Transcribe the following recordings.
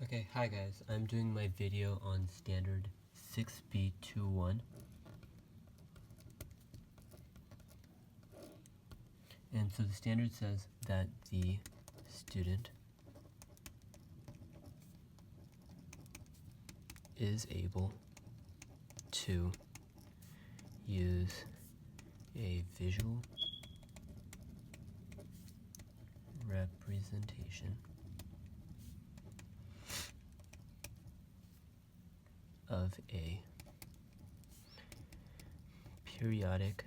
Okay, hi guys, I'm doing my video on standard 6B21, and so the standard says that the student is able to use a visual representation of a periodic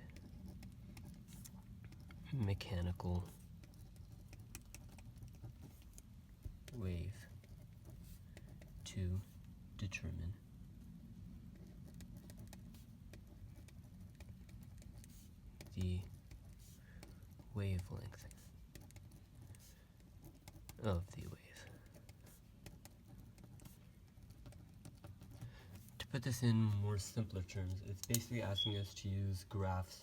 mechanical wave to determine the wavelength of the wave. To put this in more simpler terms, it's basically asking us to use graphs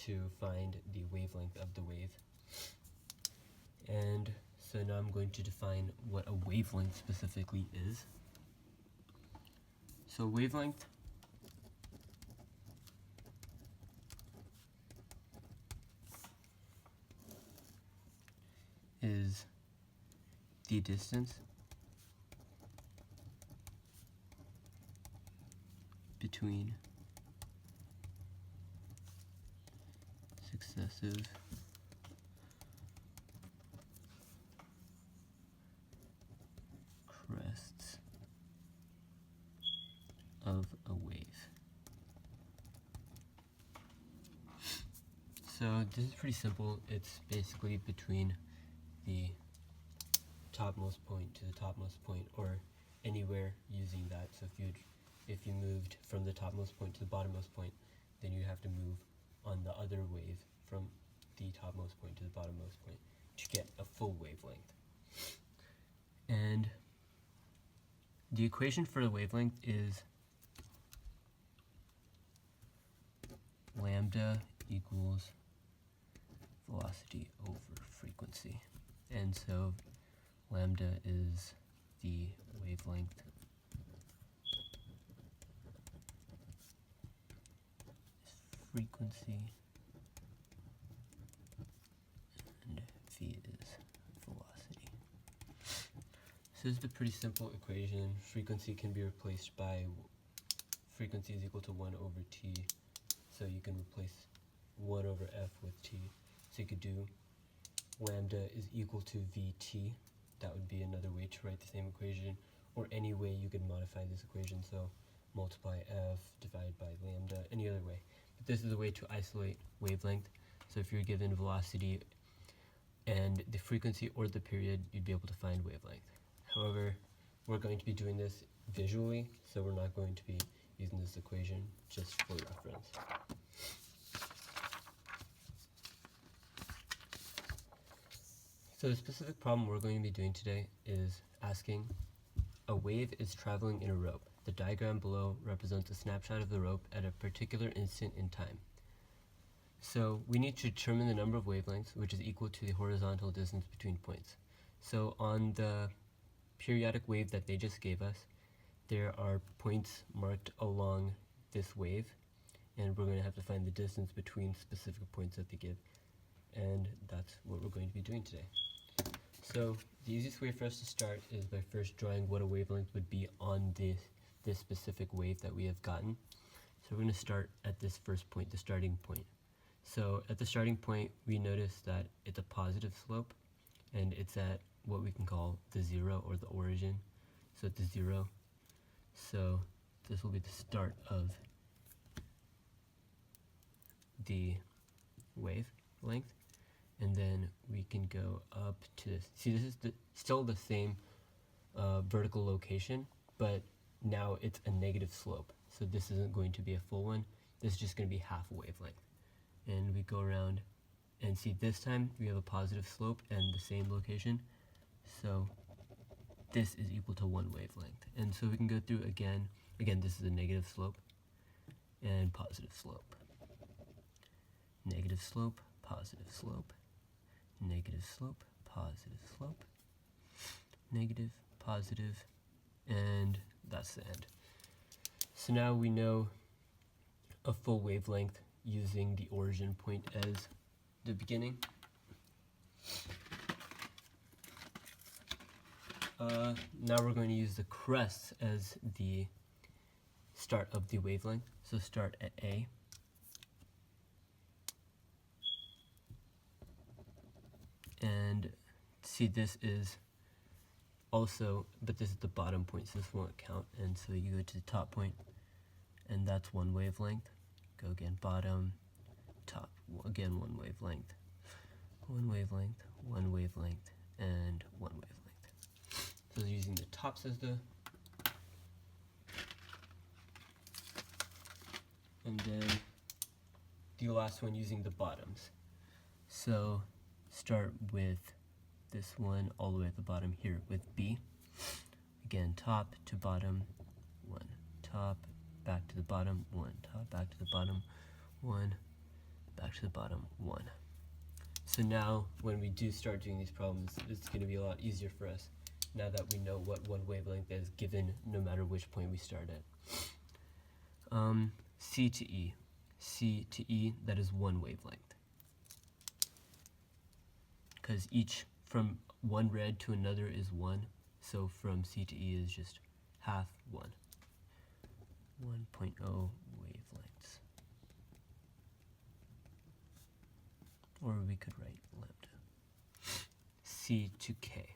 to find the wavelength of the wave. And so now I'm going to define what a wavelength specifically is. So wavelength is the distance between successive crests of a wave. So this is pretty simple. It's basically between the topmost point to the topmost point, or anywhere using that. So if you moved from the topmost point to the bottommost point, then you have to move on the other wave from the topmost point to the bottommost point to get a full wavelength. And the equation for the wavelength is lambda equals velocity over frequency. And so lambda is the wavelength frequency, and v is velocity. So this is a pretty simple equation. Frequency can be replaced by frequency is equal to 1 over t. So you can replace 1 over f with t. So you could do lambda is equal to vt. That would be another way to write the same equation, or any way you could modify this equation. So multiply f divided by lambda, any other way. But this is a way to isolate wavelength. So if you're given velocity and the frequency or the period, you'd be able to find wavelength. However, we're going to be doing this visually, so we're not going to be using this equation, just for reference. So the specific problem we're going to be doing today is asking, a wave is traveling in a rope. The diagram below represents a snapshot of the rope at a particular instant in time. So we need to determine the number of wavelengths, which is equal to the horizontal distance between points. So on the periodic wave that they just gave us, there are points marked along this wave, and we're going to have to find the distance between specific points that they give, and that's what we're going to be doing today. So the easiest way for us to start is by first drawing what a wavelength would be on this specific wave that we have gotten. So we're going to start at this first point, the starting point. So at the starting point, we notice that it's a positive slope, and it's at what we can call the zero, or the origin. So it's 0. So this will be the start of the wavelength. And then we can go up to this. See, this is still the same vertical location, but now it's a negative slope. So this isn't going to be a full one. This is just going to be half a wavelength. And we go around and see this time we have a positive slope and the same location. So this is equal to 1 wavelength. And so we can go through again. Again, this is a negative slope and positive slope. Negative slope, positive slope. Negative slope, positive slope, negative, positive, and that's the end. So now we know a full wavelength using the origin point as the beginning. Now we're going to use the crest as the start of the wavelength. So start at A. And see, this is also, but this is the bottom point, so this won't count. And so you go to the top point, and that's one wavelength. Go again, bottom, top, again one wavelength, one wavelength, one wavelength, and one wavelength. So using the tops as the, and then the last one using the bottoms. So start with this one all the way at the bottom here with B. Again, top to bottom, one, top, back to the bottom, one, top, back to the bottom, one, back to the bottom, one. So now when we do start doing these problems, it's going to be a lot easier for us now that we know what one wavelength is given no matter which point we start at. C to E. C to E, that is one wavelength. Because each from one red to another is one, so from C to E is just half one. 1.0 wavelengths. Or we could write lambda. C to K.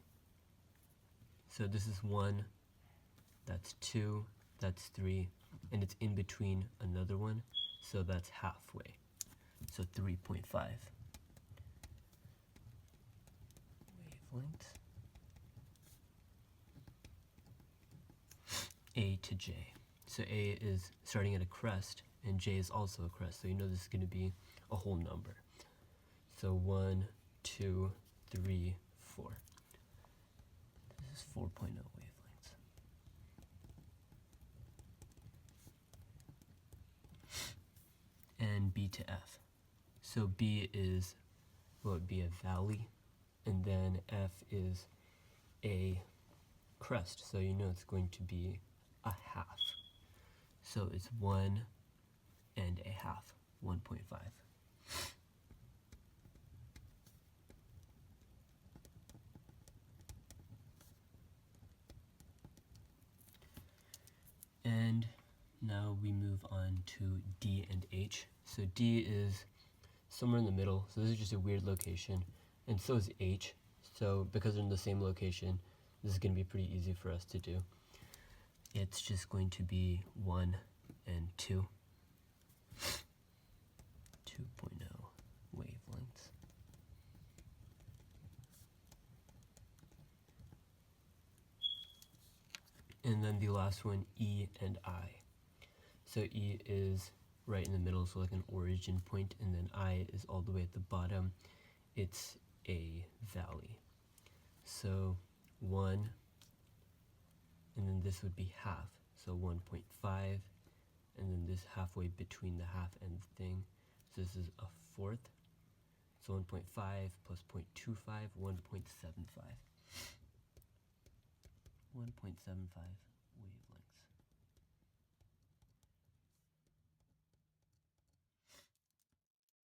So this is 1, that's 2, that's 3, and it's in between another one, so that's halfway. So 3.5 wavelengths. A to J. So A is starting at a crest, and J is also a crest, so you know this is going to be a whole number. So 1, 2, 3, 4. This is 4.0 wavelengths. And B to F. So B is, will it be a valley, and then F is a crest, so you know it's going to be a half. So it's 1 and a half, 1.5. And now we move on to D and H. So D is somewhere in the middle, so this is just a weird location, and so is H. So because they're in the same location, this is going to be pretty easy for us to do. It's just going to be 1 and 2. 2.0 wavelengths. And then the last one, E and I. So E is right in the middle, so like an origin point, and then I is all the way at the bottom. It's a valley. So 1, and then this would be half, so 1.5, and then this halfway between the half and the thing. So this is a fourth. So 1.5 plus 0.25, 1.75. 1.75.